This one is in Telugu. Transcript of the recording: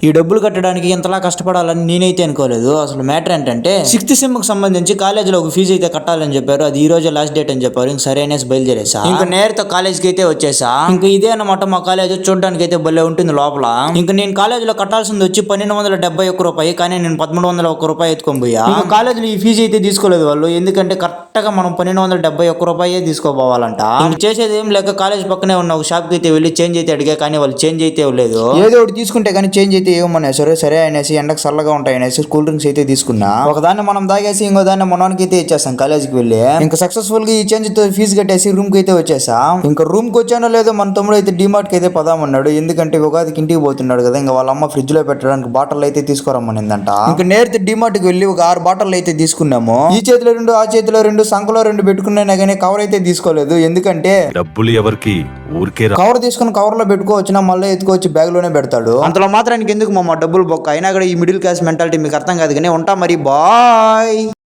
ఈ డబ్బులు కట్టడానికి ఇంతలా కష్టపడాలని నేనైతే అనుకోలేదు. అసలు మ్యాటర్ ఏంటంటే 6th సెమ్ కి సంబంధించి కాలేజీలో ఒక ఫీజు అయితే కట్టాలని చెప్పారు. అది ఈ రోజు లాస్ట్ డేట్ అని చెప్పారు. ఇంక సరే అనేసి బయలుదేరేసా. ఇంకా నేరుతో కాలేజ్ కి అయితే వచ్చేసా. ఇంకా ఇదే అన్నమాట మా కాలేజ్. చూడడానికి అయితే భలే ఉంటుంది లోపల. ఇంకా నేను కాలేజీలో కట్టాల్సింది వచ్చి 1271 రూపాయి, కానీ నేను 1301 రూపాయి ఎత్తుకొని పోయా. ఇంకా కాలేజీలో ఈ ఫీజు అయితే తీసుకోలేదు వాళ్ళు, ఎందుకంటే కరెక్ట్ గా మనం 1271 రూపాయే తీసుకోపోవాలంట. ఇంక చేసేది ఏం లేక కాలేజ్ పక్కనే ఉన్న ఒక షాప్ కి అయితే వెళ్ళి చేంజ్ అయితే అడిగా, కానీ వాళ్ళు చేంజ్ అయితే ఇవ్వలేదు. ఏదో ఒకటి తీసుకుంటే కానీ చేంజ్ అయితే ఏమన్నా సరే అనేసి ఎండకు చల్లగా ఉంటాయి అనేసి కూల్ డ్రింక్స్ అయితే తీసుకున్నా. ఒకదాన్ని మనం తాగేసి ఇంకో దాన్ని మనోనికి అయితే ఇచ్చేస్తాం కాలేజీకి వెళ్ళి. ఇంకా సక్సెస్ఫుల్ గా ఈ చేంజ్ తో ఫీజు కట్టేసి రూమ్ కి అయితే వచ్చేసా. ఇంకా రూమ్ కి వచ్చానో లేదో మన తమ్ముడు అయితే డిమార్ట్ కి అయితే పదామన్నాడు, ఎందుకంటే ఉగాదికి ఇంటికి పోతున్నాడు కదా. ఇంకా వాళ్ళ అమ్మ ఫ్రిడ్జ్ లో పెట్టడానికి బాటిల్ అయితే తీసుకురమ్మనిందంట. ఇంకా నేరుతో డిమార్ట్ కి వెళ్ళి ఒక 6 బాటిల్ అయితే తీసుకున్నాము. ఈ చేతిలో 2 ఆ చేతిలో 2 సంఖలో 2 పెట్టుకున్నా కానీ కవర్ అయితే తీసుకోలేదు, ఎందుకంటే డబ్బులు ఎవరికి ఊరికే కవర్ తీసుకుని కవర్ లో పెట్టుకోవచ్చునా మళ్ళీ ఎత్తుకోవచ్చు బ్యాగ్ లోనే పెడతాడు. అంతలో మాత్రానికి ఎందుకు మా డబ్బులు బొక్క అయినా కూడా ఈ మిడిల్ క్లాస్ మెంటాలిటీ మీకు అర్థం కాదు. కానీ ఉంటా మరి బాయ్.